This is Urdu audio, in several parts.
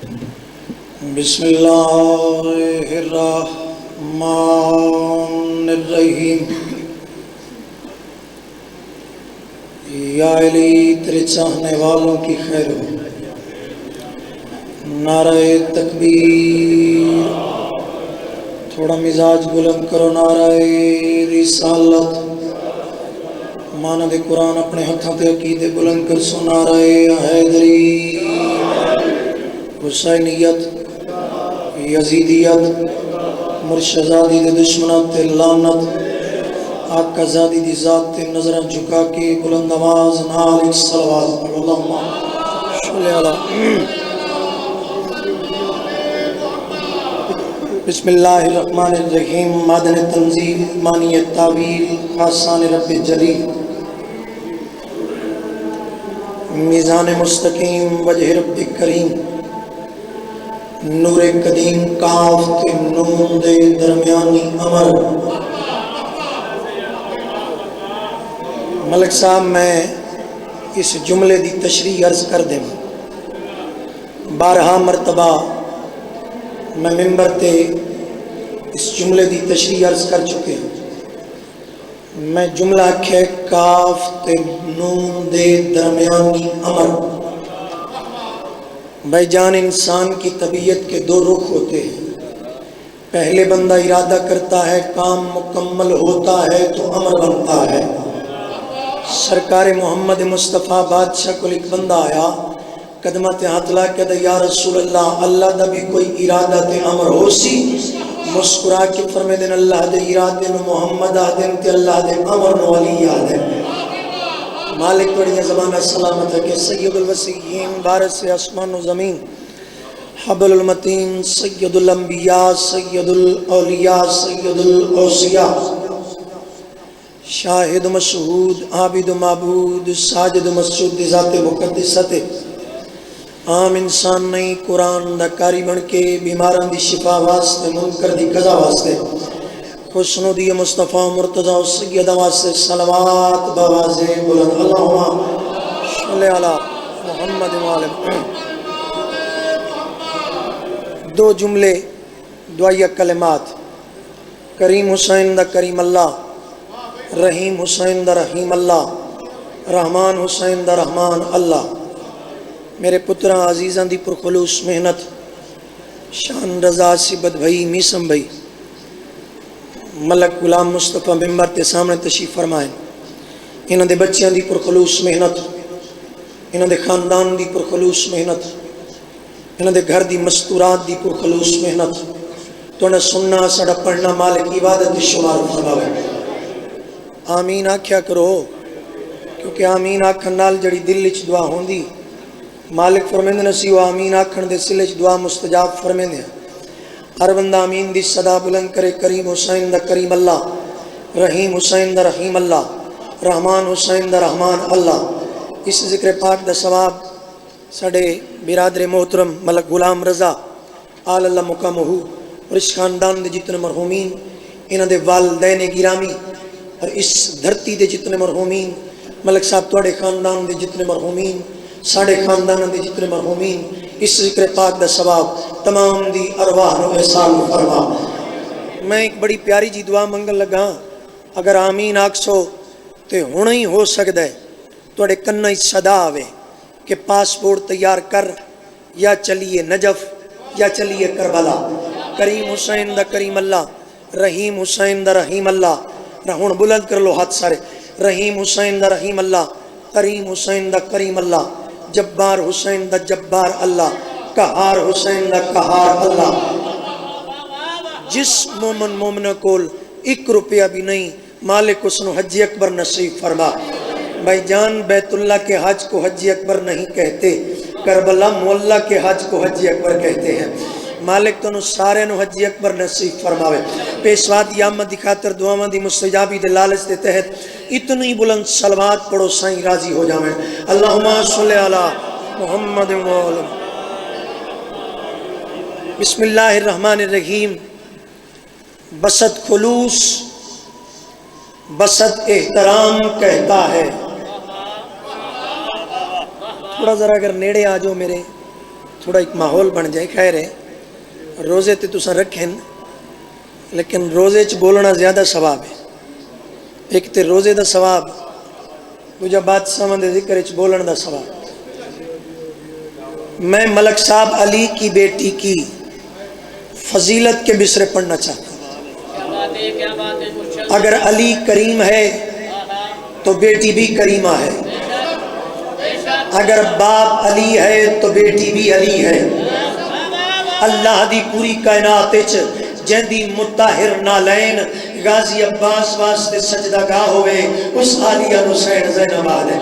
بسم اللہ الرحمن الرحیم۔ یا علی تیرے چاہنے والوں کی خیر ہو، نعرہ تکبیر، تھوڑا مزاج بلند کرو، نعرہ رسالت، ماند قرآن اپنے ہتھوں تے عقیدے بلند کر سو، نعرہ حیدری، حسینیت، یزیدیت، مرشدزادی دے دشمنات تے لعنت، آقا زادی دی ذات تے نظریں جھکا کے بلند آواز نال ایک صلوات پڑھو، اللہم صلی علی۔ بسم اللہ الرحمن الرحیم۔ مادن تنزیل، مانی تعویل، آسان رب جلیل، میزان مستقیم، وجہ رب کریم، نور قدیم، کاف تے نون دے درمیانی امر۔ ملک صاحب میں اس جملے دی تشریح عرض کر دیں، 12 مرتبہ میں ممبر تے اس جملے دی تشریح عرض کر چکے ہیں۔ میں جملہ کھے کاف تے نون دے درمیانی امر۔ بھائی جان، انسان کی طبیعت کے 2 رخ ہوتے ہیں۔ پہلے بندہ ارادہ کرتا ہے، کام مکمل ہوتا ہے تو امر بنتا ہے۔ سرکار محمد مصطفیٰ بادشاہ کو ایک بندہ آیا، قدمت ہاتھ لا کے دے، یا رسول اللہ، اللہ دا بھی کوئی ارادہ تے امر ہو سی؟ مسکرا کے فرمے دن، اللہ دے ارادے نو محمد آدم تے اللہ دے امر نو علی آدم۔ مالک بڑی زبانہ سلامت ہے کہ سید الوسیین، بارث آسمان و زمین، حبل المتین، سید الانبیاء، سید الاولیاء، سید الاوصیاء، شاہد مشہود، عابد معبود، ساجد مسجود، ذات مقدست، عام انسان نہیں، قرآن دا کاری بن کے بیماران دی شفا واسطے، منکر دی قضا واسطے، حسن دی مصطفیٰ مرتضی و سید واسطے صلوات بوازِ بلند، اللہم صلی علی محمد وآلہ۔ 2 جملے، دعائیہ کلمات، کریم حسین دا کریم اللہ، رحیم حسین دا رحیم اللہ، رحمان حسین دا رحمان اللہ۔ میرے پترہ عزیزاں دی پرخلوص محنت، شان رضا سبت بھائی، میسم بھائی، ملک غلام مصطفیٰ ممبر تے سامنے تشریف فرمائیں۔ انہاں دے بچیاں دی پرخلوص محنت، انہاں دے خاندان دی پرخلوص محنت، انہاں دے گھر دی مستورات دی پرخلوص محنت، تو نہ سننا سڑا پڑھنا مالک عبادت دی شمار فرماوے۔ آمین آکھیا کرو، کیونکہ آمین آکھن نال جڑی دل وچ دعا ہوندی، مالک فرمیندے نسی وہ آمین آکھن دے سلے وچ دعا مستجاب فرمیندے۔ ہر بندہ آمین دی صدا بلند کرے، کریم حسین دا کریم اللہ، رحیم حسین دا رحیم اللہ، رحمان حسین دا رحمان اللہ۔ اس ذکر پاک دا ثواب ساڑے برادر محترم ملک غلام رضا آل اللہ مقامہ، اور اس خاندان دے جتنے مرحومین، انہاں دے والدین گرامی، اور اس دھرتی دے جتنے مرحومین، ملک صاحب توڑے خاندان دے جتنے مرحومین، ساڑے خاندان دے جتنے مرحومین، اس ذکر پاک دا ثواب تمام دی ارواح نو احسان فرما۔ میں ایک بڑی پیاری جی دعا منگل لگا، اگر آمین آکسو تے ہونا ہی ہو سکتا ہے توڑے کنہ ہی صدا آوے کہ پاسپورٹ تیار کر، یا چلیے نجف یا چلیے کربلا۔ کریم حسین دا کریم اللہ، رحیم حسین دا رحیم اللہ، رہون بلند کر لو ہاتھ سارے، رحیم حسین دا رحیم اللہ، کریم حسین دا کریم اللہ، جبار حسین دا جبار اللہ، قہار حسین دا قہار اللہ۔ جس مومن مومنہ کول 1 روپیہ بھی نہیں، مالک اس نو حج اکبر نصیب فرما۔ بھائی جان، بیت اللہ کے حج کو حج اکبر نہیں کہتے، کربلا مولا کے حج کو حج اکبر کہتے ہیں۔ مالک تو سارے نو حج اکبر نصیب فرماوے۔ پیشوا دی آمد دی خاطر دعاواں دی مستجابی دے لالچ دے تحت اتنی بلند صلوات پڑھو سائیں راضی ہو جاویں۔ اللہم صلی علی محمد وآلہ۔ بسم اللہ الرحمن الرحیم۔ بسط خلوص، بسط احترام کہتا ہے۔ تھوڑا ذرا اگر نیڑے آ جاؤ میرے تھوڑا ایک ماحول بن جائے. خیر ہے روزے تے تساں رکھیں لیکن روزے چ بولنا زیادہ ثواب ہے. ایک تے روزے دا ثواب دوجا بادشاہ دے ذکر چ بولن دا ثواب. میں ملک صاحب علی کی بیٹی کی فضیلت کے بسرے پڑھنا چاہتا ہوں. اگر علی کریم ہے تو بیٹی بھی کریمہ ہے. اگر باپ علی ہے تو بیٹی بھی علی ہے. اللہ دی پوری کائنات جہدی متطہر نالین غازی عباس واسطے سجدہ گاہ ہوئے اس عالیہ حسین زینب ہے.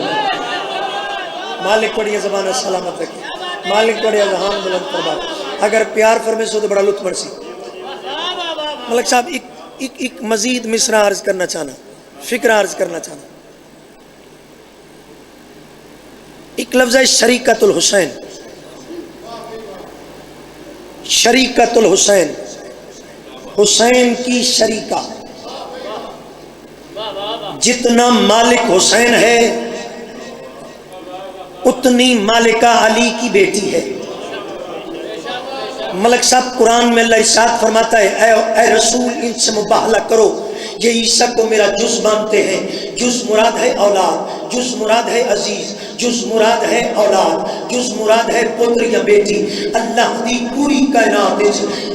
مالک بڑی زبان سلامت رکھے. مالک بڑی ذہان بلند فرمائے. اگر پیار فرمے سو تو بڑا لطف بڑھ سی. ملک صاحب ایک مزید مصرع عرض کرنا چاہنا, فکر عرض کرنا چاہنا. ایک لفظ ہے شریکت الحسین. شریکت الحسین, حسین کی شریکہ. جتنا مالک حسین ہے اتنی مالکہ علی کی بیٹی ہے. ملک صاحب قرآن میں اللہ ارشاد فرماتا ہے اے رسول ان سے مباہلہ کرو, یہ عیسیٰ کو میرا جز مانتے ہیں. جز مراد ہے اولاد, جز مراد ہے عزیز, جز مراد ہے اولاد, جز مراد ہے پتر یا بیٹی. اللہ دی پوری کائنات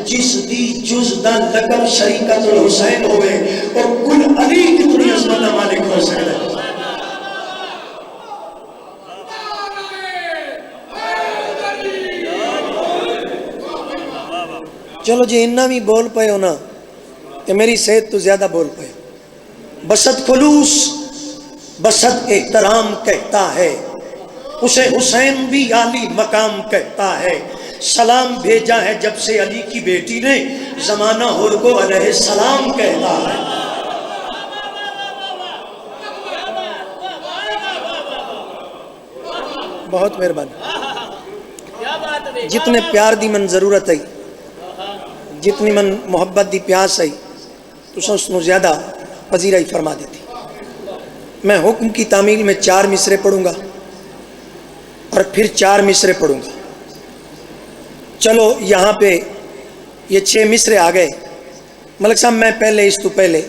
جس دی جز دا لقب شریکت الحسین ہوئے اور کل علی کی پوری عظمت مالک حسین ہے. چلو جی انہا بھی بول پائے ہونا کہ میری صحت تو زیادہ بول پائے. بسط خلوص بسط احترام کہتا ہے, اسے حسین بھی عالی مقام کہتا ہے. سلام بھیجا ہے جب سے علی کی بیٹی نے, زمانہ ہر کو علیہ السلام کہتا ہے. بہت مہربانی. جتنے پیار دی من ضرورت ہے, جتنی من محبت دی پیاس ہے تو اس نے زیادہ پذیرائی فرما دیتی. میں حکم کی تعمیل میں 4 مصرے پڑھوں گا اور پھر 4 مصرے پڑھوں گا. چلو یہاں پہ یہ 6 مصرے آ گئے. ملک صاحب میں پہلے اس تو پہلے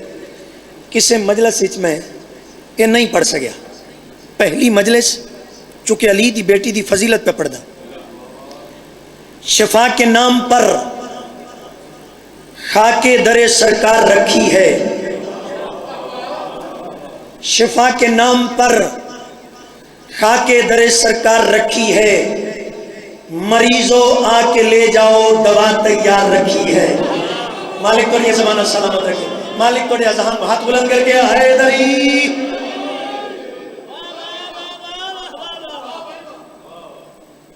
کسے مجلس میں یہ نہیں پڑھ سکیا. پہلی مجلس چونکہ علی دی بیٹی دی فضیلت پہ پڑھ دا. شفا کے نام پر خاک در سرکار رکھی ہے. شفا کے نام پر خاک در سرکار رکھی ہے. مریضوں آ کے لے جاؤ دوا تیار رکھی ہے. مالک کو یہ زمانہ سلامت رکھے. مالک کو یہ ذہان ہاتھ بلند کر کے حیدری.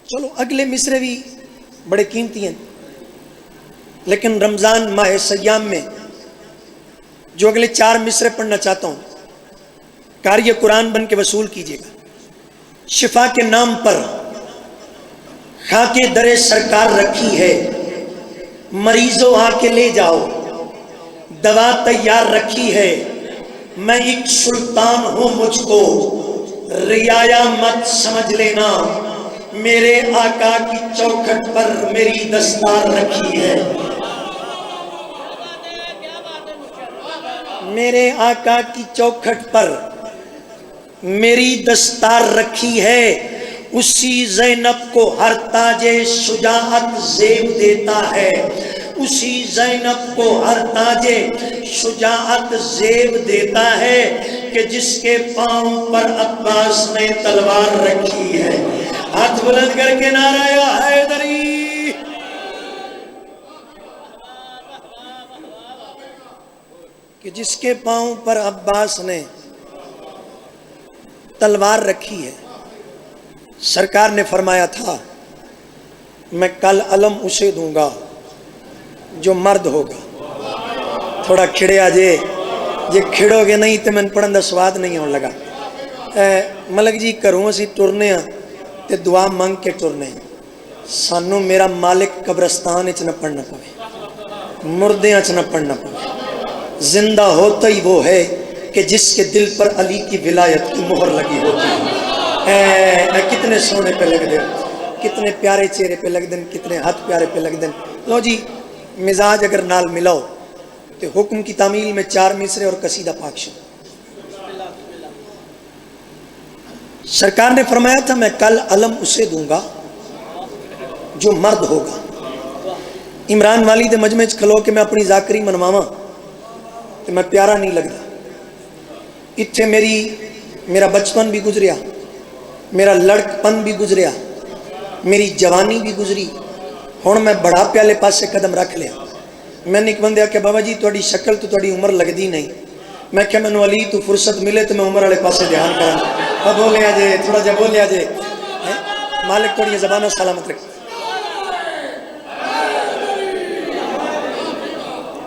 چلو اگلے مصرے بھی بڑے قیمتی ہیں, لیکن رمضان ماہ سیام میں جو اگلے 4 مصرے پڑھنا چاہتا ہوں قاری قرآن بن کے وصول کیجیے گا. شفا کے نام پر خاک در سرکار رکھی ہے. مریضوں آ کے لے جاؤ دوا تیار رکھی ہے. میں ایک سلطان ہوں مجھ کو رعایا مت سمجھ لینا. میرے آقا کی چوکھٹ پر میری دستار رکھی ہے. میرے آقا کی چوکھٹ پر میری دستار رکھی ہے. اسی زینب کو ہر تاج شجاعت زیب دیتا ہے. اسی زینب کو ہر تاج شجاعت زیب دیتا ہے کہ جس کے پاؤں پر عباس نے تلوار رکھی ہے. ہاتھ بلند کر کے نعرہ حیدری. کہ جس کے پاؤں پر عباس نے تلوار رکھی ہے. سرکار نے فرمایا تھا میں کل علم اسے دوں گا جو مرد ہوگا. تھوڑا کھڑے آجے, جے کھڑو گے نہیں تو میں پڑھن دا سواد نہیں ہونے لگا. ملک جی کروں اسی ٹرنے ہاں تے دعا مانگ کے ٹرنے. سانو میرا مالک قبرستان اچ نہ پڑھنا پوے, مردے اچ نہ پڑھنا پوے. زندہ ہوتا ہی وہ ہے کہ جس کے دل پر علی کی ولایت کی مہر لگی ہوتی ہے. کتنے سونے پہ لگ دے. کتنے پیارے چہرے پہ لگ دن، کتنے ہاتھ پیارے پہ لگ دن. لو جی مزاج اگر نال ملاؤ تو حکم کی تعمیل میں 4 مصرے اور قصیدہ پاک شروع. سرکار نے فرمایا تھا میں کل علم اسے دوں گا جو مرد ہوگا. عمران والی دے مجمع چ کھلو کہ میں اپنی ذاکری منواواں تو میں پیارا نہیں لگتا. اتھے میرا بچپن بھی گزریا، میرا لڑکپن بھی گزریا، میری جوانی بھی گزری. ہن میں بڑا پیالے پاسے قدم رکھ لیا. میں نے ایک بندے کہ بابا جی تہاڈی شکل تو تہاڈی عمر لگدی نہیں. میں کہ مینوں علی تو فرصت ملے تو میں عمر والے پاسے دھیان کراں. بولیا جے تھوڑا جا بولیا جے. مالک تھوڑی زبانوں سلامت رکھے.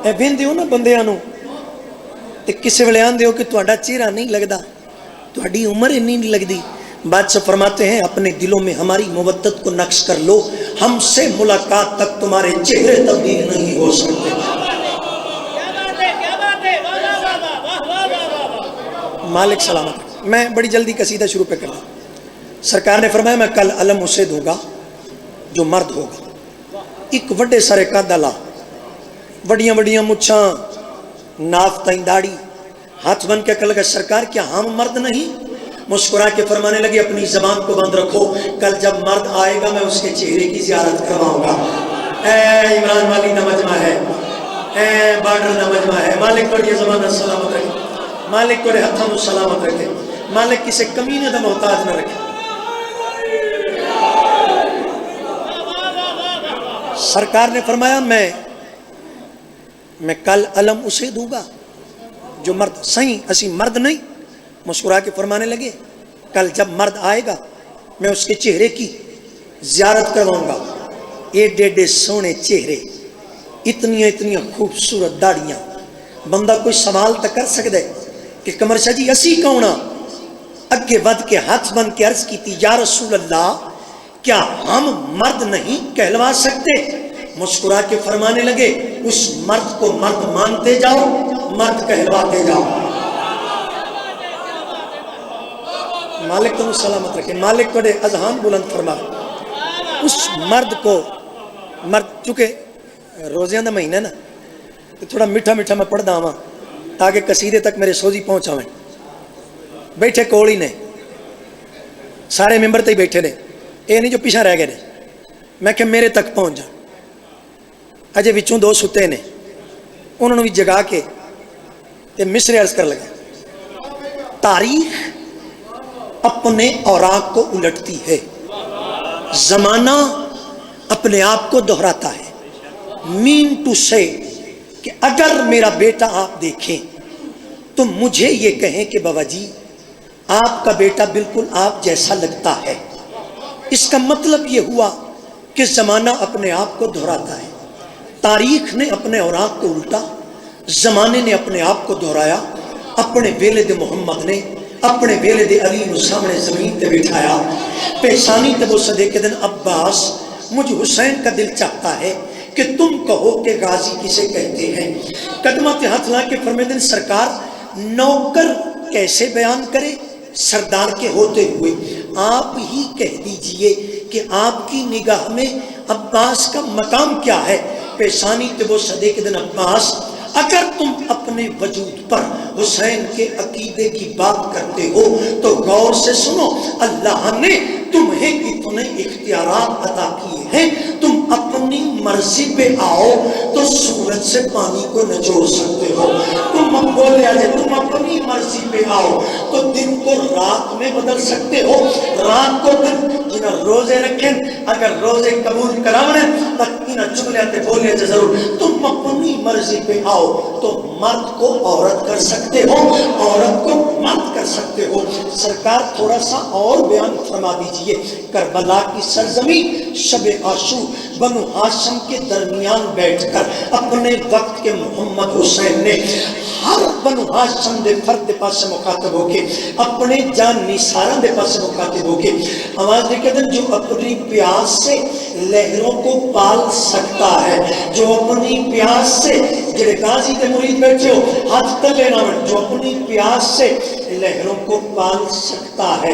اے ویندے ہو نا بندیاں نوں تے کسے ویلے آندے ہو کہ تہاڈا چہرہ نہیں لگدا، تہاڈی عمر نہیں لگدی. بادشاہ فرماتے ہیں اپنے دلوں میں ہماری مودت کو نقش کر لو، ہم سے ملاقات تک تمہارے چہرے تبدیل نہیں ہو سکتے. مالک سلامت. میں بڑی جلدی قصیدہ شروع پہ کرتا. سرکار نے فرمایا میں کل علم اسے دوں گا جو مرد ہوگا. ایک وڈے سارے قد والا، وڈیاں وڈیاں مچھاں، ناف تائیں داڑھی، ہاتھ بن کے کہا سرکار کیا ہم مرد نہیں؟ مسکرا کے فرمانے لگے اپنی زبان کو بند رکھو، کل جب مرد آئے گا میں اس کے چہرے کی زیارت کرواؤں گا. اے عمران والی دا مجمع ہے، اے بارڈر دا مجمع ہے. مالک کو یہ زبان سلامت رکھے، مالک کو ہاتھوں سلامت رکھے، مالک کسی کمینے دا محتاج نہ رکھے. سرکار نے فرمایا میں کل علم اسے دوں گا جو مرد. صحیح اسی مرد نہیں. مسکرا کے فرمانے لگے کل جب مرد آئے گا میں اس کے چہرے کی زیارت کرواؤں گا. ایڈے سونے چہرے، اتنی خوبصورت داڑیاں. بندہ کوئی سوال تو کر سکتا ہے کہ قمر شاہ جی اسی کون ہاں؟ اگے ود کے ہاتھ بن کے عرض کی تھی یا رسول اللہ کیا ہم مرد نہیں کہلوا سکتے؟ مسکرا کے فرمانے لگے اس مرد کو مرد مانتے جاؤ، مرد کہلواتے جاؤ. مالک تم سلامت رکھے، مالک تھوڑے اذہان بلند فرما. اس مرد کو مرد چونکہ روزیاں دا مہینہ نا تو تھوڑا میٹھا میٹھا میں پڑھدا ہاں تاکہ قصیدے تک میرے سوزی پہنچاویں. بیٹھے کول ہی نے سارے ممبر تے ہی بیٹھے نے، یہ نہیں جو پیچھے رہ گئے نے. میں کہ میرے تک پہنچ جا. اجے وچوں 2 ستے نے، انہوں نے بھی جگا کے تے مصرے عرض کر لگا تاریخ اپنے اوراق کو الٹتی ہے، زمانہ اپنے آپ کو دہراتا ہے. مین ٹو سے کہ اگر میرا بیٹا آپ دیکھیں تو مجھے یہ کہیں کہ بابا جی آپ کا بیٹا بالکل آپ جیسا لگتا ہے. اس کا مطلب یہ ہوا کہ زمانہ اپنے آپ کو دہراتا ہے. تاریخ نے اپنے اوراق کو الٹا، زمانے نے اپنے آپ کو دہرایا. اپنے ویلے دے محمد نے اپنے ویلے دے علی نو سامنے زمین تے بٹھایا. پیشانی تے وہ صدے کے دن عباس مجھ حسین کا دل چاہتا ہے کہ تم کہو کہ غازی کسے کہتے ہیں. قدمہ تے ہاتھ لا کے فرمائے دن سرکار نوکر کیسے بیان کرے سردار کے ہوتے ہوئے؟ آپ ہی کہہ دیجئے کہ آپ کی نگاہ میں عباس کا مقام کیا ہے. پیشانی تے وہ صدے کے دن عباس اگر تم اپنے وجود پر حسین کے عقیدے کی بات کرتے ہو تو غور سے سنو، اللہ نے تمہیں اتنے اختیارات عطا کیے ہیں. تم اپنی مرضی پہ آؤ تو سورج سے پانی کو نچوڑ سکتے ہو. تم بولے آجے تم اپنی مرضی پہ آؤ تو دن کو رات میں بدل سکتے ہو، رات کو دن. جنہیں روزے رکھیں اگر روزے قبول کراونے تک انہیں چملے آتے بولے آجے ضرور. تم اپنی مرضی پہ آؤ تو مرد کو عورت کر سکتے ہو، عورت کو مرد کر سکتے ہو. سرکار تھوڑا سا اور بیان فرما دیجئے. کربلا کی سرزمین شب عاشور بنو ہاشم کے درمیان بیٹھ کر اپنے وقت کے محمد حسین نے ہر بنو ہاشم دے فرد دے پاس مخاطب ہو کے اپنے جان نثارہ دے پاس مخاطب ہو کے آواز دے کے دن جو اپنی پیاس سے لہروں کو پال سکتا ہے، جو اپنی پیاس سے جڑے غازی دے مرید بیٹھے ہو ہاتھ تلے نہ جو اپنی پیاس سے لہروں کو پال سکتا ہے.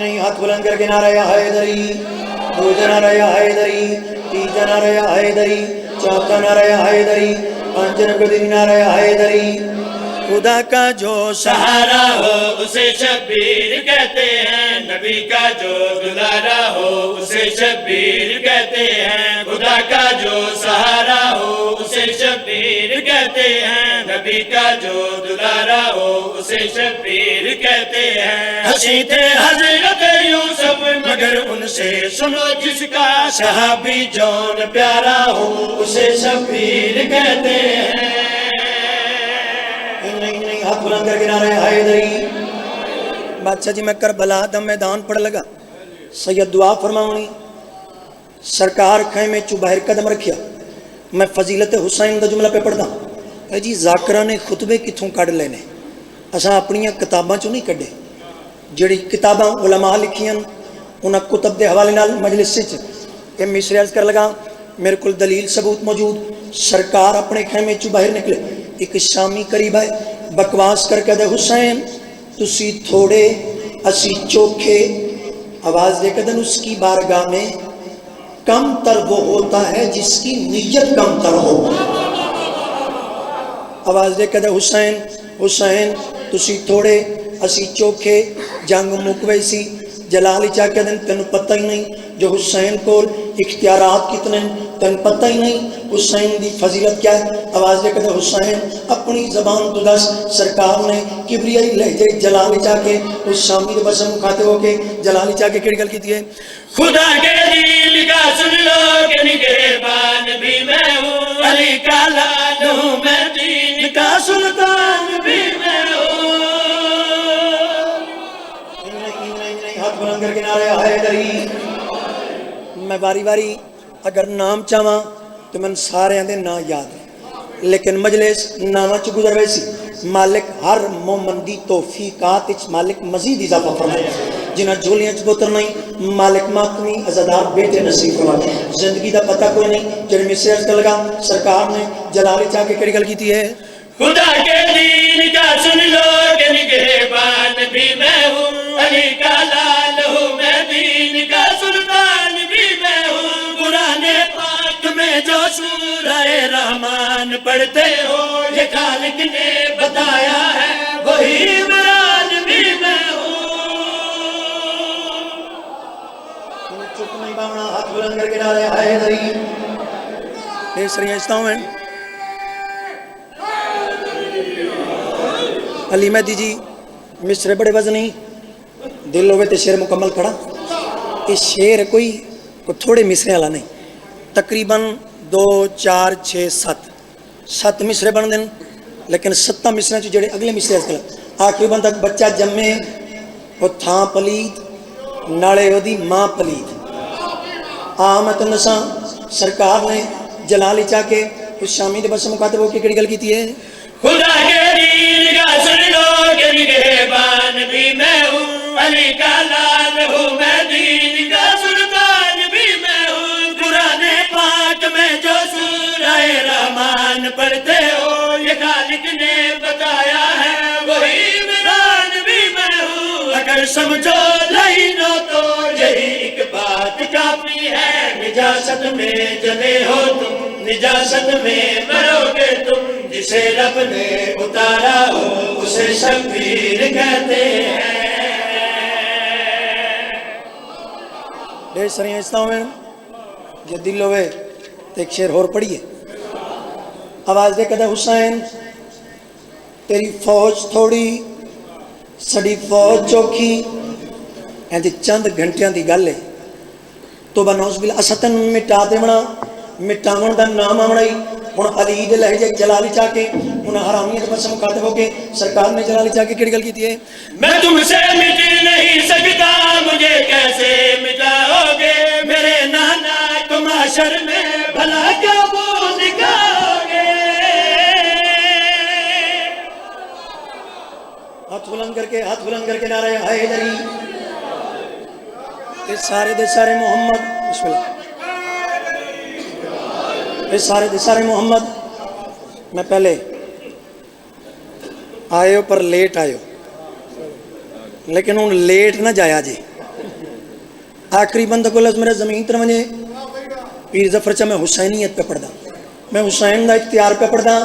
نہیں ہاتھ بلند کر کے نعرہ یا حیدری، دوسرا نعرہ یا حیدری، تیسرا نعرہ یا حیدری، چوتھا نعرہ یا حیدری، پانچواں نعرہ یا حیدری۔ خدا کا جو سہارا ہو اسے شبیر کہتے ہیں، نبی کا جو دلارا ہو اسے شبیر کہتے ہیں، خدا کا جو سہارا ہو اسے شبیر کہتے ہیں، نبی کا جو دلارا ہو اسے شبیر کہتے ہیں۔ ہنسی تھے حضرت یوسف مگر ان سے سنو جس کا صحابی جون پیارا ہو اسے شبیر کہتے ہیں۔ ہاتھ بلند کر کے نعرہ حیدری۔ بادشاہ جی میں کربلا دا میدان پڑھ لگا، سید دعا فرماؤنی، سرکار خیمے چو باہر قدم رکھیا، میں فضیلت حسین دا جملہ پہ پڑھدا اے جی ذاکرہ نے خطبے کتھوں کڑھ لینے، اساں اپنیاں کتاباں چوں نہیں کڈے، جڑی کتاباں علماء لکھیاں انہاں کتب دے حوالے نال مجلس وچ اے مصرے عرض کر لگا، میرے کول دلیل ثبوت موجود، سرکار اپنے خیمے چوں باہر نکلے، ایک شامی قریب ہے، بکواس کر کے دے حسین تسی تھوڑے اسی چوکھے، آواز دے کے دن اس کی بارگاہ میں کم تر وہ ہوتا ہے جس کی نیت کم تر ہو۔ آواز دے کے دے حسین حسین تسی تھوڑے اسی چوکھے، جنگ مکوے سی جلالی چاہ کے دن تن پتہ ہی نہیں جو حسین کو اختیارات کتنے تن پتہ ہی نہیں، حسین دی فضیلت کیا ہے۔ آواز دے کہتے حسین اپنی زبان تو دس، سرکار نے کبریائی لہجے جلالی چاہ کے اس شامی دے بسم کھاتے ہو کے جلالی چاہ کے کیڑی گل کی دیئے، خدا کے دین کا سن لو کہ نگہبان بھی میں ہوں، علی کا لال ہوں میں، دین کا سلطان بھی میں ہوں۔ ہاتھ بلند کر کے نعرہ حیدری۔ میں باری باری اگر نام چاہواں تو من سارے آندے نا یاد ہے، لیکن مجلس نامہ چ گزر ویسی، مالک ہر مومن دی توفیقات اچ مالک مزید اضافہ فرمائے، جنہ جھولیاں چ بوتر نہیں مالک ماتمی ازادار بیٹے نصیب فرمائے، زندگی دا پتہ کوئی نہیں جڑے مصرے عرض کر لگا، سرکار نے جلالی چاہ کے کڑی گل کیتی ہے، خدا کے دین کا سن لو کہ نگہبان بھی میں ہوں، علی کا لال ہوں میں، دین کا سلطان بھی میں ہوں۔ قرآن پاک میں جو سورہ رحمان پڑھتے ہو یہ خالق نے بتایا ہے وہی عمران بھی میں ہوں۔ چپ نہیں باؤنا، ہاتھ بلند کر کے نعرہ حیدری۔ یہ سریعہ استاؤں ہیں علی مہدی جی مصرے بڑے وزنی، دل ہوئے تے شعر مکمل کھڑا، یہ شعر کوئی تھوڑے مصرے والا نہیں، تقریباً 2 4 6 7 مصرے بن دیں، لیکن 7 مصرے جڑے اگلے مصرے اس کلا آخری بند تک بچہ جمے وہ تھاں پلید نالے ہو دی ماں پلید۔ آمد نساں سرکار نے جلالی چاہ کے اس شامی دے بس مکاتب ہو کے کڑی گل کیتی ہے، خدا کے دین کا سن لو کہ نگہبان بھی میں ہوں، علی کا لال ہوں میں، دین کا سلطان بھی میں ہوں۔ قرآن پاک میں جو سورہ رحمان پڑھتے ہو یہ خالق نے بتایا ہے وہی عمران بھی میں ہوں۔ اگر سمجھو لائنوں تو یہی ایک بات کافی ہے، نجاست میں جلے ہو تم نجاست میں مرو گے تم، جسے رب نے اتارا ہو اسے شبیر کہتے ہیں۔ ڈھیر سریاں استاؤں میں جو دل ہوئے تو ایک شعر اور پڑھیے، آواز دے کہتا حسین تیری فوج تھوڑی سڑی فوج چوکھی، ایندی چند گھنٹیاں دی گل ہے تو بنوز بلا اسطن مٹا دے منا مٹاون دا نام آمڑائی، ہن علی دے لہجے جلالی چاہ کے انہاں حرامیت پر مخاطب ہو کے سرکار نے جلالی چاہ کے کڑی گل کیتی ہے، میں تم سے مٹ نہیں سکتا مجھے کیسے مٹاؤ گے، میرے نانا کو معاشر میں بھلا کیا وہ دکھاؤ گے۔ ہاتھ بلند کر کے نعرہ حیدری۔ یہ سارے دے سارے محمد، بسم اللہ، یہ سارے دے سارے محمد، میں پہلے آئے ہو پر لیٹ آئے ہو، لیکن ہوں لیٹ نہ جایا جی، آخری بند کو لفظ میرے زمین تر ونجے پیر ظفر چا میں حسینیت پہ پڑھدا، میں حسین دا اختیار پہ پڑھدا.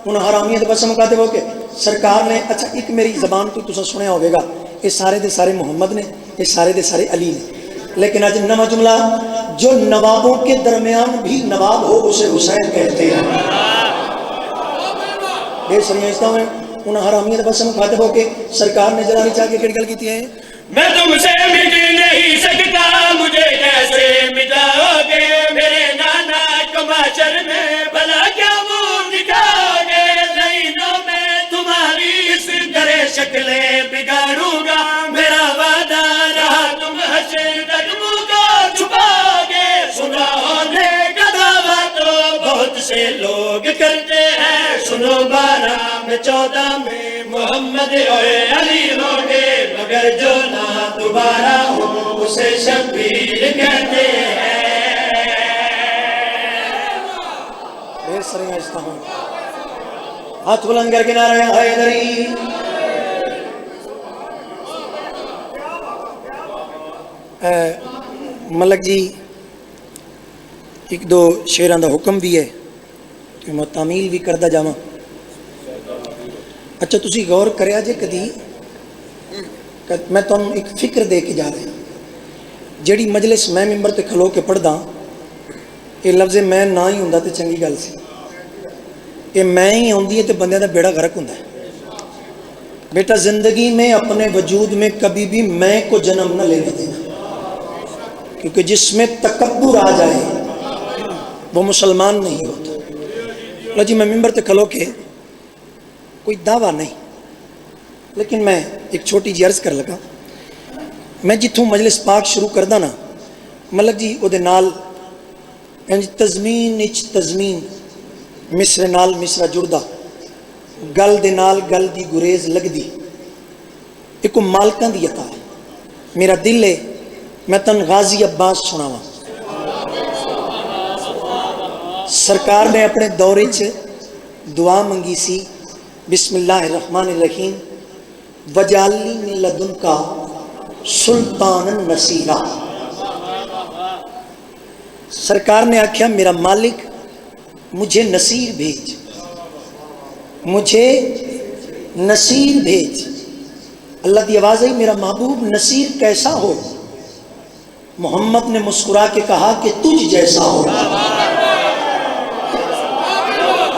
انہوں حرامیت بس مکاتب ہو کے سرکار نے اچھا ایک میری زبان تو تسا سنیا ہوئے گا، یہ سارے دے سارے محمد نے، یہ سارے دے سارے علی نے، لیکن آج نواں جملہ جو نوابوں کے درمیان بھی نواب ہو اسے حسین کہتے ہیں. یہ سمجھتا ہوں انہوں حرامیت بس مکاتب ہو کے سرکار نے جلانی چاہ کے کڑی گل کی ہے. میں تم سے مٹ نہیں سکتا، مجھے کیسے مٹاؤ گے؟ میرے نانا کو محشر میں بھلا کیا وہ دکھاؤ گے؟ زینوں میں تمہاری اس طرح شکلیں بگاڑوں گا، میرا وعدہ رہا تم حشر تک منہ کو چھپاؤ گے. سنا ہونے کا دعویٰ تو بہت سے لوگ کرتے ہیں، سنو 12 میں 14 میں محمد اور علی ہوں گے، مگر جو نہ دوبارہ ہو اسے شبیر کہتے ہیں. بے سریں آہستہ ہوں، ہاتھ بلند کر کے نعرہ حیدری. ملک جی ایک دو شعران دا حکم بھی ہے تو میں تعمیل بھی کردہ جاواں. اچھا تسی غور کریا جے کدی میں تم ایک فکر دے کے جا رہا ہوں، جیڑی مجلس میں ممبر تے کھلو کے پڑھ دا یہ لفظ میں نہ ہی ہوندا تے چنگی گل سی، یہ میں ہی ہوندی ہے تے بندے دا بیڑا غرق ہوندا ہے. بیٹا زندگی میں اپنے وجود میں کبھی بھی میں کو جنم نہ لینے دینا، کیونکہ جس میں تکبر آ جائے وہ مسلمان نہیں ہوتا. لو جی میں ممبر تے کھلو کے کوئی دعویٰ نہیں، لیکن میں ایک چھوٹی جی عرض کر لگا. میں جتوں مجلس پاک شروع کردہ نا ملک جی او دے نال تزمین اچ تزمین مصر نال مصر جڑدا، گل دے نال گل دی گریز لگ دی، ایک مالکاں دی عطا ہے. میرا دل ہے میں تن غازی عباس سناواں. سرکار نے اپنے دورے چ دعا منگی سی، بسم اللہ الرحمن الرحیم، وجعلنی من لدنک سلطانا نصیرا. سرکار نے آکھیا میرا مالک مجھے نصیر بھیج، مجھے نصیر بھیج. اللہ دی آواز ہے میرا محبوب نصیر کیسا ہو؟ محمد نے مسکرا کے کہا کہ تجھ جیسا ہو.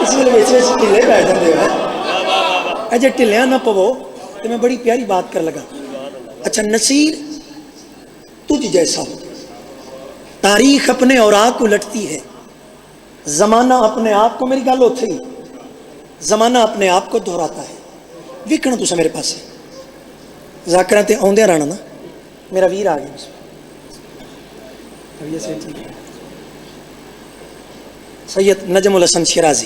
اس میں بیچے سے ٹلے بیٹھن دے ہوئے اجے ٹلیاں نہ پو تو میں بڑی پیاری بات کر لگا. اچھا نصیر تجھ جیسا ہو. تاریخ اپنے اوراق الٹتی ہے، زمانہ اپنے آپ کو، میری گل ہوتی زمانہ اپنے آپ کو دہراتا ہے. ویکھنا تسا میرے پاس ذاکرہ تے آؤندے رہنا نا. میرا ویر آ گیا سید نجم الحسن شیرازی،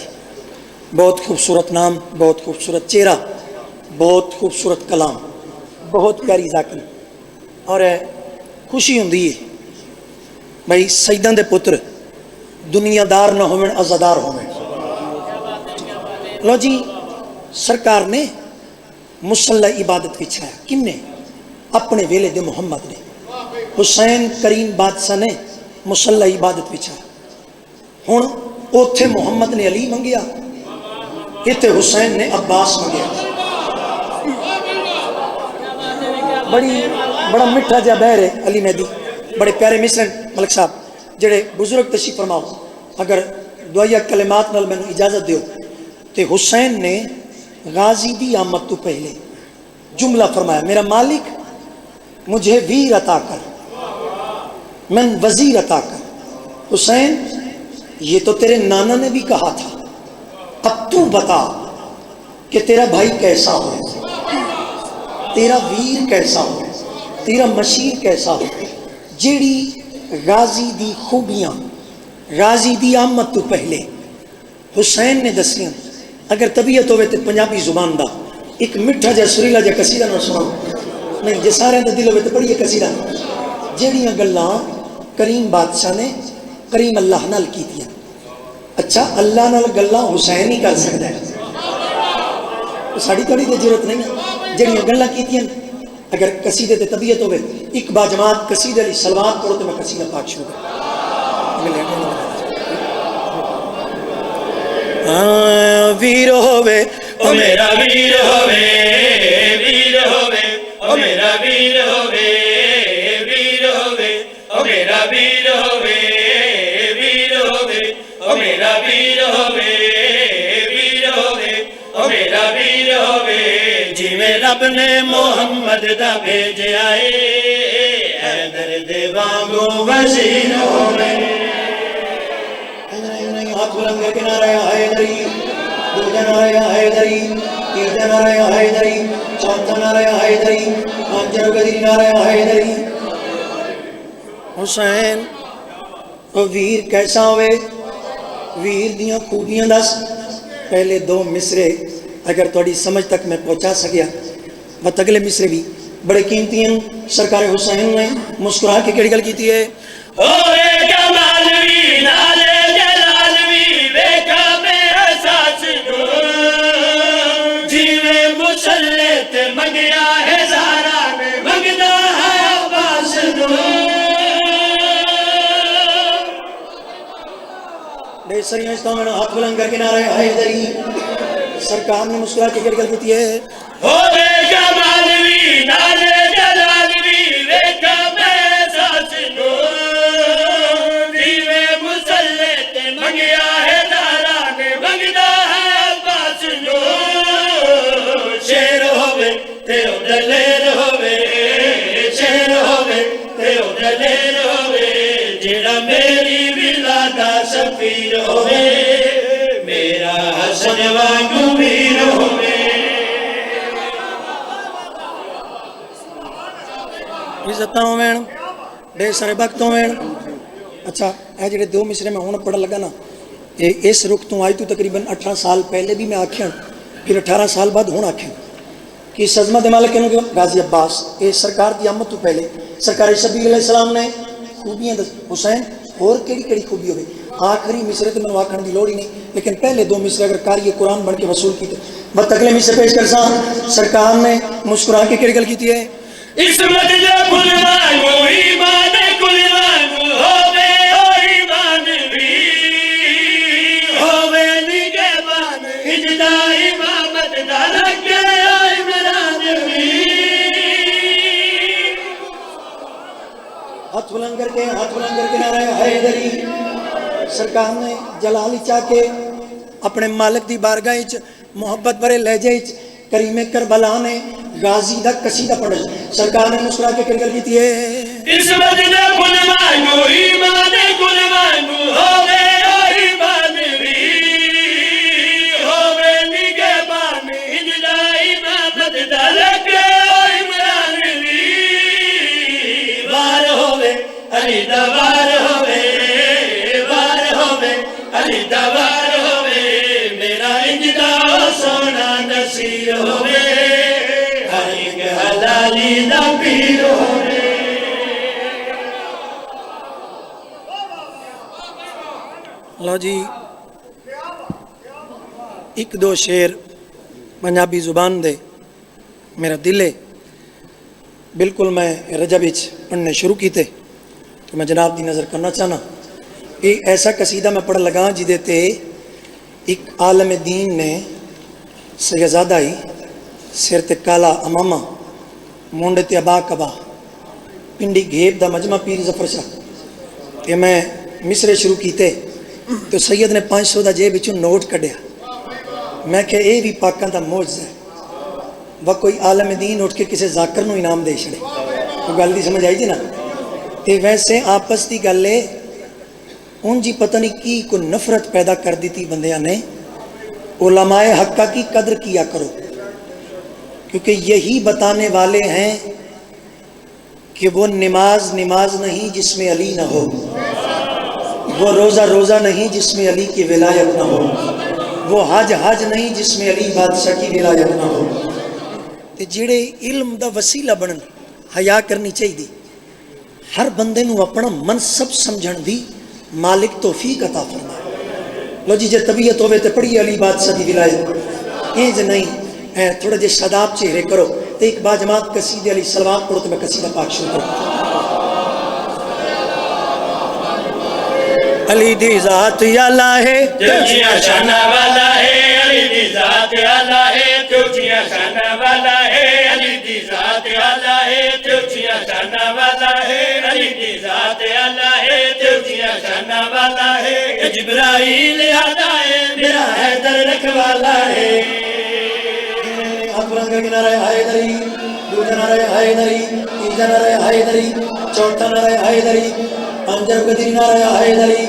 بہت خوبصورت نام، بہت خوبصورت چہرہ، بہت خوبصورت کلام، بہت پیاری ذاکر. اور خوشی ہوندی ہے بھائی سیداں دے پتر دنیا دار نہ ہومن عزادار ہومن. لو جی سرکار نے مصلی عبادت بچھایا. کن نے؟ اپنے ویلے دے محمد نے. حسین کریم بادشاہ نے مصلی عبادت بچھایا. ہن اوتھے محمد نے علی منگیا، ایتھے حسین نے عباس منگیا. بڑا میٹھا جا بہر ہے علی مہدی، بڑے پیارے مصرن. ملک صاحب جڑے بزرگ تشریف فرماؤ، اگر دعائیہ کلمات نال میں اجازت دیو تے حسین نے غازی دی آمد تو پہلے جملہ فرمایا، میرا مالک مجھے ویر عطا کر، من وزیر عطا کر. حسین یہ تو تیرے نانا نے بھی کہا تھا، اب تو بتا کہ تیرا بھائی کیسا ہو، تیرا ویر کیسا ہو، تیرا مشیر کیسا ہو. جیڑی غازی دی خوبیاں غازی دی آمد تو پہلے حسین نے دسیاں. اگر طبیعت ہوئے تو پنجابی زبان دا ایک مٹھا جا سریلا جا قصیدہ نہ سنا نہیں، جے سارے دا دل ہوئے تو پڑھیے قصیدہ. جیڑیاں گلاں کریم بادشاہ نے کریم اللہ نال کی دیا. اچھا اللہ نال گلاں حسین ہی کر سکتا ہے، ساڑی توڑی دی ضرورت نہیں ہے. جیڑیاں گلاں کیتیاں اگر قصیدے تے طبیعت ہوئے ایک با جماعت قصیدے علی سلوات پڑھو تو میں قصیدہ پاک شروع کروں. ویر ہوئے او میرا ویر ہوئے ویر ہوئے او میرا ویر ہوئے ویر ہوئے او میرا ویر ہوئے ویر ہوئے او میرا ویر ہوئے ویر ہوئے او میرا ویر ہوئے جویں رب نے محمد دا بھیجیا اے حیدر دے وانگو وزیر ہوئے. ہاتھ بلند کر کے نعرہ حیدری، دوجا نعرہ حیدری، تیجا نعرہ حیدری، چوتھا نعرہ حیدری، پانچا گدری نعرہ حیدری. حسین او ویر کیسا ہوئے؟ ویر دیاں خوبیاں دس. پہلے دو مصرے اگر تھوڑی سمجھ تک میں پہنچا سکیا بت اگلے مصرے بھی بڑے قیمتی ہیں. سرکار حسین نے مسکرا کے کیڑی گل کیتی ہے؟ اوے کمال وی نالے جلال وی ویکھا میرا ساس نو جیویں مسلے تے منگیا ہے زہرا نے منگدا ہے عباس نو. بے سریاں اس میں ہاتھ بلند کر کے نعرہ حیدری. سرکار نے مسکرا کے کیڑی گل کیتی ہے؟ اوے کمال وی نالے جلال وی ویکھا میرا ساس نو منگیا ہے دارا نے منگدا ہے عباس نو. شیر ہوئے تے او دلیر ہوئے شیر ہوئے تے او دلیر ہوئے جیڑا میری ولادہ سفیر ہوئے میرا حسن وانگو ویر ہوئے. عزتاں ہوویں بے سارے وقت ہوویں. اچھا اے جڑے دو مصرے میں ہوں پڑھن لگا نا اس رخ تو آئی تو تقریباً 18 سال پہلے بھی میں آکھیاں پھر 18 سال بعد ہوں آکھیاں کہ اس عظمت مالک کے غازی عباس یہ سرکار دی آمد تو پہلے سرکار شبیر علیہ السلام نے خوبیاں حسین اور کیڑی کیڑی خوبی ہوئی. آخری مصرے تو میں آکھن دی لوڑ ہی نہیں لیکن پہلے دو مصرے اگر قاری قرآن بن کے وصول کیتے بس اگلے مصرے پیش کر سا. سرکار نے مسکرا کے کیڑی گل کیتی ہے؟ عصمت دے پھل وانگو ایمان کل وانگو ہووے او ایمان بھی ہووے نگہبان ہجدا امامت دا لگے او عمران بھی. ہاتھ بلند کر کے نعرہ حیدری. سرکار نے جلالی چاہ کے اپنے مالک دی بارگاہ وچ محبت بھرے لہجے وچ کریم کربلا نے غازی دا قصیدہ پڑھا. سرکار نے مسکرا کے کیڑی گل کیتی ہے؟ عصمت دے پھل وانگو ایمان کل وانگو ہووے او ایمان بھی ہووے نگہبان ہجدا امامت دا لگے او عمران بھی. وار ہووے علی دا وار ہووے وار ہووے علی دا وار ہووے میرا انجدا سونا نصیر ہووے ہر ایک حلالی دا پیر ہووے. لو جی ایک دو شعر پنجابی زبان دے میرا دل ہے بالکل میں رجب وچ پڑھنے شروع کیتے تو میں جناب دی نظر کرنا چاہنا. یہ ایسا قصیدہ میں پڑھ لگا جدے تے ایک عالم دین نے سیزادہ ہی سر تے کالا امامہ مونڈے تے ابا کبا پنڈی گھیب دا مجمع پیر ظفر شاہ کہ میں مصرے شروع کیتے تو سید نے 500 دا جیب وچوں نوٹ کڈیا. میں کہ اے بھی پاکاں دا معجزہ ہے. وہ کوئی عالم دین اٹھ کے کسی ذاکر نو انعام دے چھڑے. وہ گل دی سمجھ آئی جی نا. تے ویسے آپس دی گل ہے ان جی پتہ نہیں کی کو نفرت پیدا کر دیتی بندیاں نے. علماء حقہ کی قدر کیا کرو کیونکہ یہی بتانے والے ہیں کہ وہ نماز نہیں جس میں علی نہ ہو، وہ روزہ نہیں جس میں علی کی ولایت نہ ہو، وہ حج نہیں جس میں علی بادشاہ کی ولایت نہ ہو. تے جڑے علم دا وسیلہ بنن حیا کرنی چاہیے. ہر بندے نو اپنا منصب سمجھن دی مالک توفیق عطا فرمائے. لو جی جے طبیعت ہوئے تے پڑھی علی بادشاہ دی ولایت انج نہیں تھوڑا جے شاداب چہرے کرو تو ایک باجماعت قصیدے علی صلوات پڑھو تو میں قصیدہ پاک شروع کروں. علی دی ذات اعلیٰ ہے اونچیاں شانہ والا ہے علی دی ذات اعلیٰ ہے اونچیاں شانہ والا ہے علی دی ذات اعلیٰ ہے اونچیاں شانہ والا ہے علی دی ذات اعلیٰ ہے اونچیاں شانہ والا ہے جبرائیل آتا ہے میرا حیدر رکھوالا ہے. ہاتھ بلند کر کے نعرہ حیدری، دوسرا نعرہ حیدری، تیسرا نعرہ حیدری، چوتھا نعرہ حیدری، پنجم قدری نعرہ حیدری.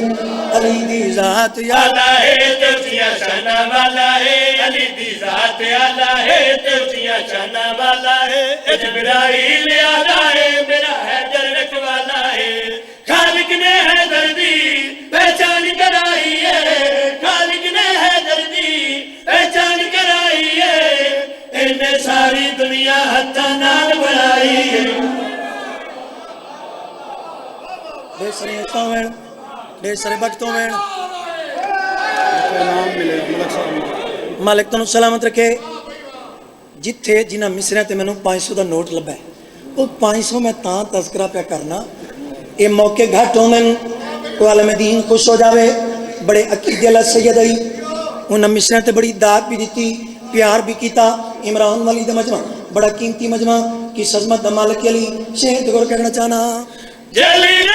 علی دی ذات اعلیٰ ہے اونچیاں شانہ والا ہے علی دی ذات اعلیٰ ہے اونچیاں شانہ والا ہے جبرائیل آتا ہے میرا حیدر رکھوالا ہے. خالق نے حیدر دی پہچان کرائی ہے خالق نے حیدر دی پہچان کرائی ہے انہیں ساری دنیا ہتھاں نال بنائی ہے. ڈھیر سارے حصوں میں ڈھیر سارے وقتوں میں مالک تنوں سلامت رکھے. جتھے جنہ مصریاں تے مینوں 500 دا نوٹ لبا ہے وہ 500 میں تاں تذکرہ پہ کرنا یہ موقع گھٹ ہوندے کوئی عالم دین خوش ہو جاوے. بڑے عقیدے اللہ سید آئی انہاں مصریاں تے بڑی داد بھی دیتی پیار بھی کیتا. عمران والی دا مجمع بڑا قیمتی مجمع کی عظمت دا مالک علی شہر غور کرنا چاہنا. جلیل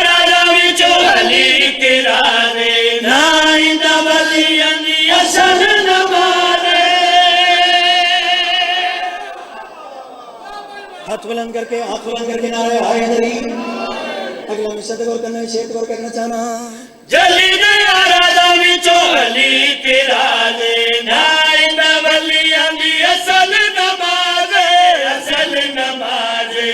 راجا وچوں علی کرارے نائندہ ولیاں دی اصل نمارے. ہاتھ بلند کر کے نعرہ حیدری. اگلا مصرع غور کرنا ہے شہر غور کرنا چاہنا. جلیل راجا وچوں علی کرارے نائندہ ولیاں دی اصل نمارے اصل نمارے.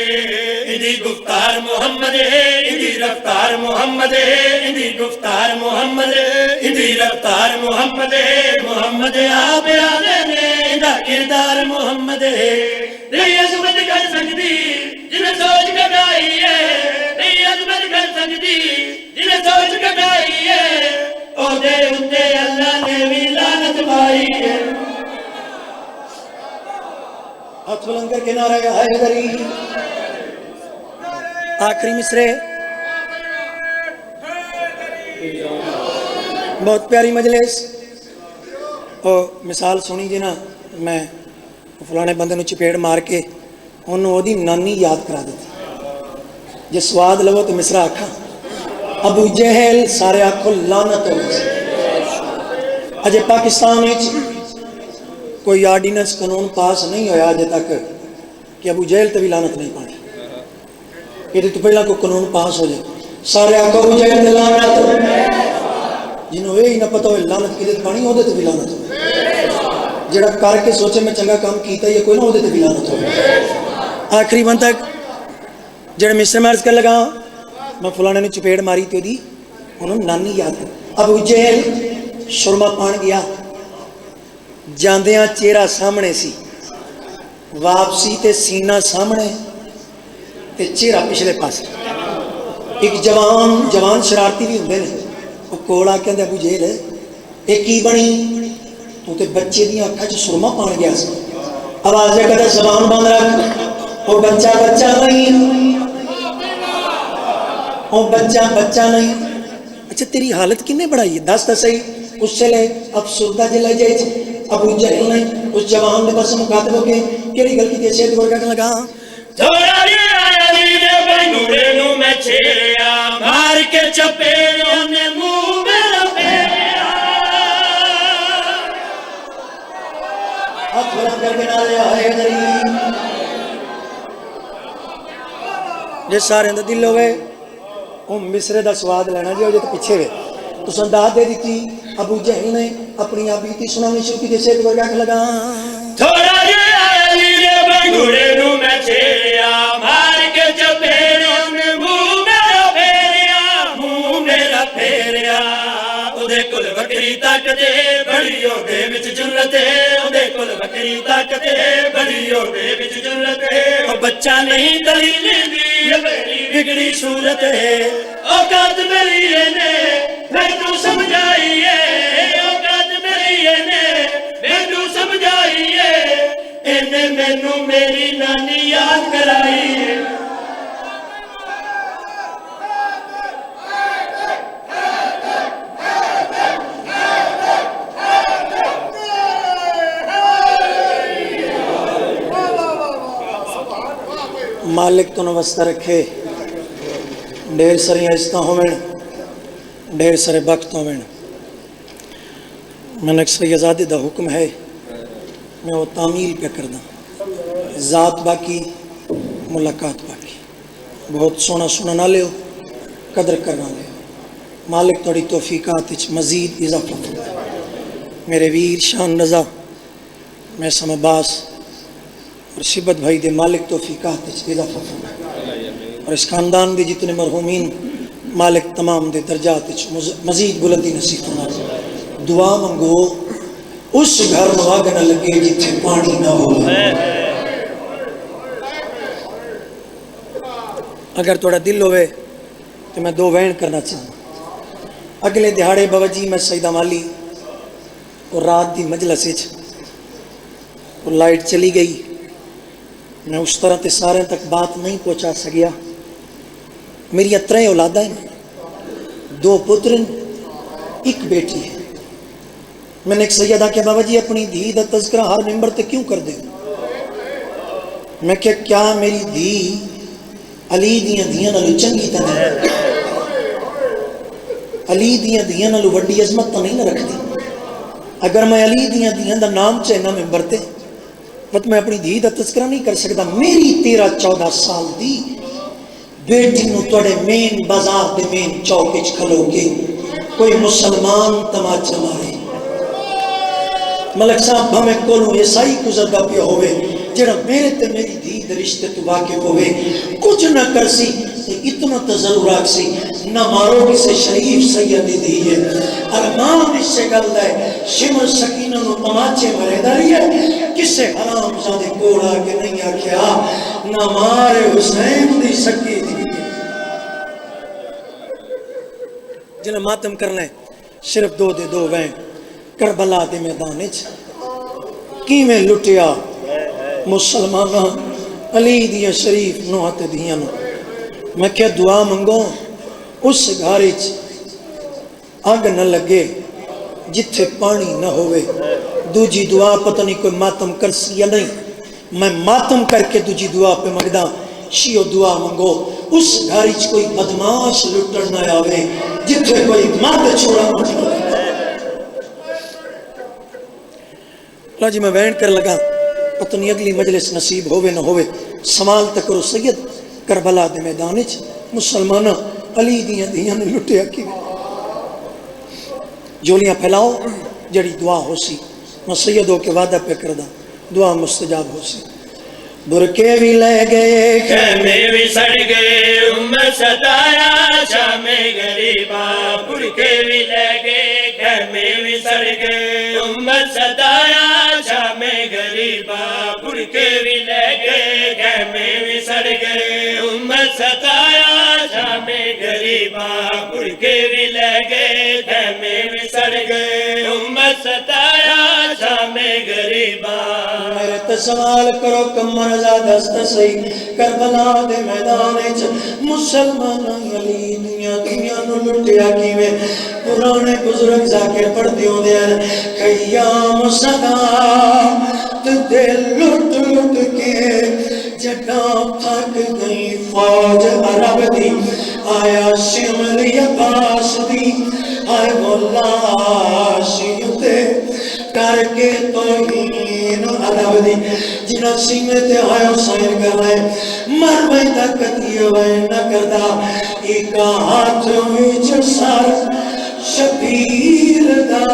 اندی گفتار محمد ہے اندی رفتار محمد ہے اندی گفتار محمد ہے اندی رفتار محمد ہے محمد آپ آنے نے اندہ کردار محمد ہے. نہیں عظمت کر سکتی جنہیں سوچ کٹائی ہے نہیں عظمت کر سکتی جنہیں سوچ کٹائی ہے عہدے اتے اللہ نے بھی لعنت پائی ہے. ہاتھ بلند کر کے نعرہ حیدری. آخری مصرے بہت پیاری مجلس اور مثال سنی جی نا میں فلانے بندے نو چپیڑ مار کے انہوں وہ دی نانی یاد کرا دیتی جے سواد لو تو مصرع آکھا ابو جہل سارے آکھو لعنت ہو گئی. اجے پاکستان وچ کوئی آرڈیننس قانون پاس نہیں ہویا اجے تک کہ ابو جہل تے بھی لعنت نہیں پانی. یہ تو پہلا کوئی قانون پاس ہو جائے سارے آکھو ابو جہل تے لعنت جنہوں یہ ہی نہ پتہ ہوئے لعنت کی دیت پانی ہو دے تے بھی لعنت ہو جڑا کر کے سوچے میں چنگا کام کیتا یہ کوئی نہ ہو دے تے بھی لعنت ہو. آخری بند تک جڑے مصر میں عرض کر لگا میں فلانے نے چپیڑ ماری تو دی انہوں نانی یاد کر. ابو جہل شرما پان گیا جاندیاں چہرہ سامنے سی واپسی تے سینہ سامنے تے چہرہ پچھلے پاس. ایک جوان شرارتی بھی ہوندے نے وہ کولا کہندے ابو جہل ایک کی بنی تو تے بچے دی اکھاں وچ سرما پان گیا سی. آواز کہدا زبان بند رکھ وہ بچہ نہیں وہ بچہ نہیں. اچھا تیری حالت کنے بڑھائی ہے دس صحیح. اس سے لے افسردہ جلائے جائے ابو جہل نے اس جوان نے بس مخاطب ہو کے کیڑی گل کی شہد غور کرنے لگا. تھوڑا جی علی دے بنگڑے نو میں چھیڑیا مار کے چپیڑوں نے منہ میرا پھیریا. ہاتھ بلند کر کے نعرہ حیدری. جے سارے دا دل ہوئے وہ مصرے دا سواد لینا جی ہو جے تو پیچھے ہوئے تو سنداد دے دیتی. ابو جہل نے اپنی آبیتی سنانی شروع کی جیسے کہ ورگا لگا. تھوڑا جی علی دے بنگڑے نو میں چھیڑیا مار کے چپیڑوں نے منہ میرا پھیریا. اودے کل وکری طاقت بڑی اودے وچ جرت اودے کل وکری طاقت بڑی اودے وچ جرت. او بچہ نہیں دلیل دی میری بگڑی صورت ہے اوقات میری نے میں تو سمجھائیے اوقات میری نے میں تو سمجھائیے نے مینوں میری نانی یاد کرائی ہے مالک تو نوستہ رکھے ڈھیر ساری عزتیں ہوئیں ڈھیر سارے وقت ہوئیں میں نے سیدزادے دا حکم ہے میں وہ تعمیل پہ کردہ ذات باقی ملاقات باقی بہت سونا سونا نہ لے قدر کرنا لے مالک توڑی توفیقات مزید اضافہ فرمائے میرے ویر شان رضا میں سم عباس اور شبت بھائی دے مالک توفیقات اضافہ فرمائے اور اس خاندان دے جتنے مرحومین مالک تمام دے درجات مزید بلندی نصیب فرمائے دعا منگو اس گھر نو آگ نہ لگے جتھے پانی نہ ہو اگر توڑا دل ہوئے تو میں دو وین کرنا چاہوں اگلے دہاڑے بوجی میں سیدہ مالی اور رات دی مجلس اور لائٹ چلی گئی میں اس طرح تے سارے تک بات نہیں پہنچا سکیا میری اترے اولادہ ہیں 2 پترن 1 بیٹی ہے میں نے ایک سیدہ کہ بابا جی اپنی دھی دا تذکرہ ہر ممبر تے کیوں کر دے میں کہ کیا میری دھی علی دیاں دیاں نالو چنگی تا نہیں علی دیاں دیاں نالو وڈی عظمت تا نہیں نہ رکھ دی اگر میں علی دیاں دیاں دا نام چاہنا ممبر تے بت میں اپنی دھی دا تذکرہ نہیں کر سکتا میری 13-14 سال دی بیٹی نو توڑے مین بازار دے مین چوکچ کھلو گے کوئی مسلمان تماچا مارے ملک صاحب ہمیں کولوں عیسائی گزردہ پیا ہوئے جڑا میرے تے میری دھی دے رشتے تو واقف ہوئے کچھ نہ کر سی اتنا تو ضرور آگ سی نہ مارو کسے شریف سیدی دی ہے ارمان اس سے گل ہے شمر سکینہ نو تماچے مرے داری ہے کسے حرام زادے کوڑا کے نہیں آکھیا نہ مارے حسین دی سکی دی جنہیں ماتم کرنے صرف 2 دے 2 وین کربلا دے میدان کی میں لٹیا مسلمانہ علی دیا شریف نوحت دیاں میں کیا دعا منگو اس گھارج آگ نہ لگے جتھے پانی نہ ہوئے دوجی دعا پتہ نہیں کوئی ماتم کر سی یا نہیں میں ماتم کر کے دوجی دعا پہ مگدہ شیو دعا منگو اس گھارج کوئی بدماش لٹر نہ آوے جتھے کوئی مرد چھوڑا نہ اللہ جی میں وین کر لگا پتہ نہیں اگلی مجلس نصیب ہوئے نہ ہوئے سوال تکرو سید کربلا دے میدانچ مسلمانہ علی دیاں دیاں نے لٹیا کی جولیاں پھیلاؤ جڑی دعا ہو سی میں سیدوں کے وعدہ پہ کردہ دعا مستجاب ہو سی برکے بھی لے گئے خیمے بھی سڑ گئے امت ستایا شام غریبا برکے بھی لے گئے خیمے بھی سڑ گئے امت ستایا شام غریبا برکے بھی لے گئے خیمے بھی سڑ گئے امت ستایا شام غریبا برکے بھی لے گئے خیمے بھی سڑ گئے امت ستایا شام غریبا میرے تسوال کرو کمر دست سی کربلا دے میدان مسلمان علی دنیا نو لٹیا کیویں پرانے بزرگ ذاکر پڑھ دیوں دے قیام صدا دے لٹ لٹ کے جگہ تھک گئی فوج عرب دی آیا شمل عباس دی آئے مولا شیوتے کر کے توہین عرب دی جنہ سینے تے آئے حسین کر رہے مر میں طاقتی ہوئے نہ کردہ ایک ہاتھ وچ سر شبیر دا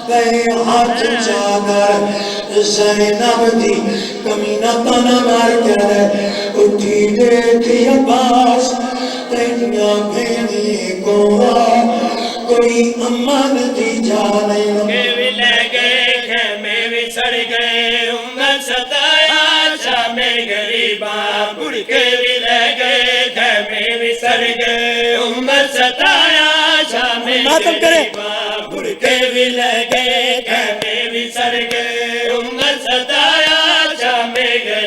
بے ہاتھ چادر زینب دی کمینہ تانا مار کر اٹھی دیکھی عباس تینیاں بھینی کو کوئی امان دی جانے بھی لے گئے خیمے بھی سڑ گئے امت ستایا شام غریبا برکے بھی لے گئے خیمے بھی سڑ گئے امت ستایا شام غریبا برکے بھی لے گئے خیمے بھی سڑ گئے امت ستایا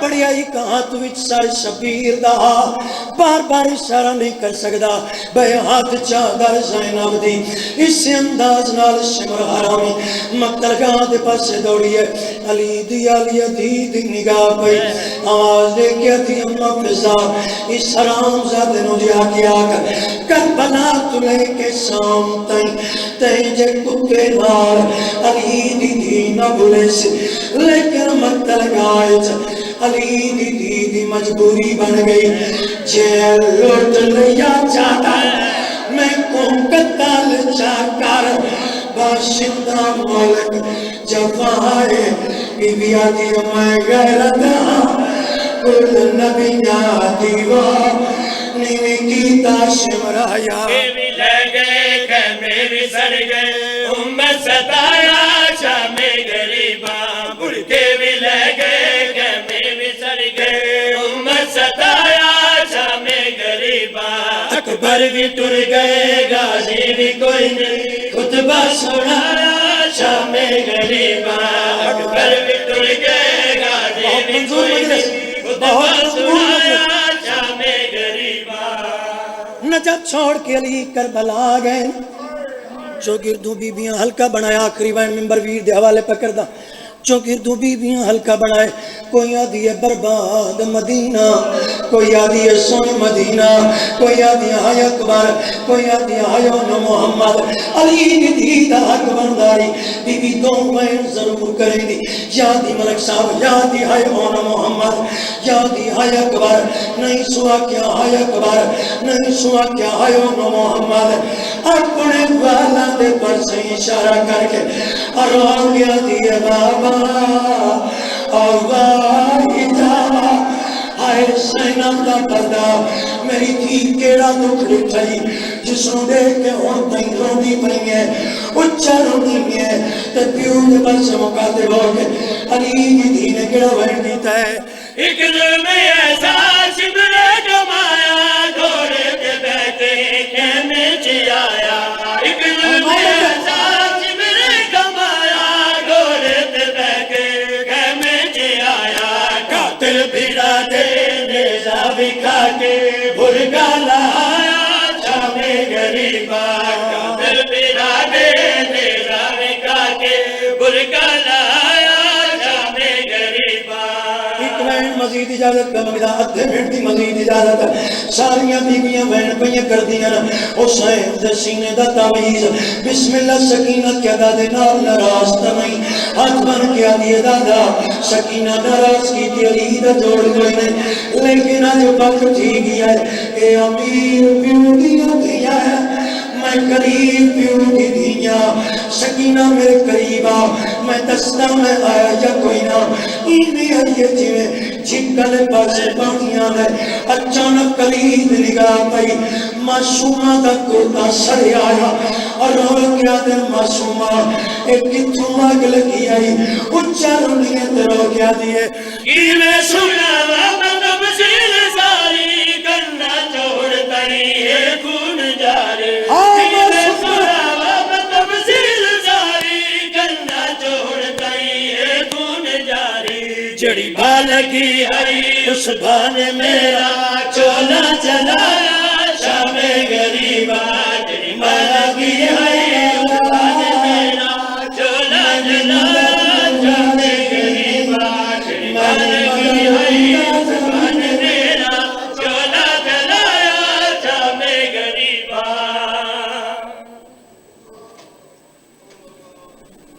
پڑھیا ہی کہات وچ سر شبیر دا بار بار اشارہ نہیں کر سکدا بے ہاتھ چادر زینب دی اس انداز نال شمر حرامی مقتل گاہ دے پاسے دوڑی ہے علی دی نگاہ پئی آواز دے کے تھی اماں فضا اس حرام زادے نو جا کے آکر کربلا تو لے کے شام تائیں جے کتے مار علی دی نہ بھولے سے لیکن مقتل گاہ علی دی مجبوری بن گئی جیل لوٹ لیا چاہتا میں کو قتل چاکر باشندہ ملک جفائے بی بی آدھی میں غیرتہ کل نبیاں دیوا نیوی کیتا شمرایا بھی لے گئے خیمے بھی سڑ گئے امت ستایا شام غریباں بڑکے بھی لے گئے خیمے بھی سڑ گئے امت ستایا شام غریباں اکبر بھی ٹر گئے غازی بھی کوئی نہیں خطبہ سنایا شام غریباں اکبر بھی ٹر گئے غازی بھی کوئی نہیں خطبہ سنایا شام غریباں نجب چھوڑ کے علی کربلا گئے چوگردوں بیبیاں ہلکا بنایا آخری وین ممبر ویر دے حوالے پہ کردہ چوگردوں بیبیاں ہلکا بنائے کوئی آدھی ہے برباد مدینہ کوئی آدھی ہے سون مدینہ کوئی آدھی ہے ہائی اکبر کوئی آدھی ہے ہائیون محمد علی دی دا حق بنداری بی بی دو وین ضرور کریں دی یادی ملک صاحب یادی ہائیون محمد یادی ہائی اکبر نہیں سوا کیا ہائی اکبر نہیں سوا کیا ہائیون محمد اپنے والا دے پر سے اشارہ کر کے اور آگیا دیئے بابا آوائی جا آئے سینم دا پردہ میری تھی کیڑا دکھ لٹھائی جس نو دیکھ کے ہون تائیں روندی پڑی ہے اچھا روندی ہے تے پیو دے بس مقاتل ہو کے علی کی دین کیڑا بہن دیتا ہے ایک ظلم ایسا شبرے جمایا گھوڑے پہ بیٹھے خیمے چی آیا ایک ظلم ایسا شبرے جمایا گھوڑے پہ بیٹھے خیمے چی آیا قاتل بھیڑا دے نیزہ بھی کھا کے بھرگا لایا شام غریباں قاتل بھیڑا دے نیزہ بھی کھا کے بھرگا لایا شام غریباں مزید اجازت کا مگدہ ادھے منٹ دی مزید اجازت ساریاں بیویاں بہن پہیاں کر دیاں حسین دے سینے دا تعویز بسم اللہ سکینت کیا دادے نال نراز تنہیں ہاتھ بن کیا دیے دادا سکینہ نراز کی تی علی دا جوڑ کوئی نہیں لیکن آج وقت تھی گیا ہے اے امیر پیو دیا ہے میں قریب پیو دیا سکینہ میرے قریبا میں دستہ میں آیا یا کوئی نہ اینی آئیے جیویں جھکل پاسے پانیاں ہے اچانک قریب نگاہ پئی معصومہ دا کرتا سڑے آیا اور رول کیا دے معصومہ ایک کتھوں آگ لگی آئی اچھا رونیے درو کیا دیئے کی میں سنا میں تفصیل ساری کرنا چھوڑتا ہی ہے خون جارے کی میں سنا میں تفصیل ساری کرنا چھوڑتا ہی ہے خون جارے جڑی بالگی ہری اس بھانے میرا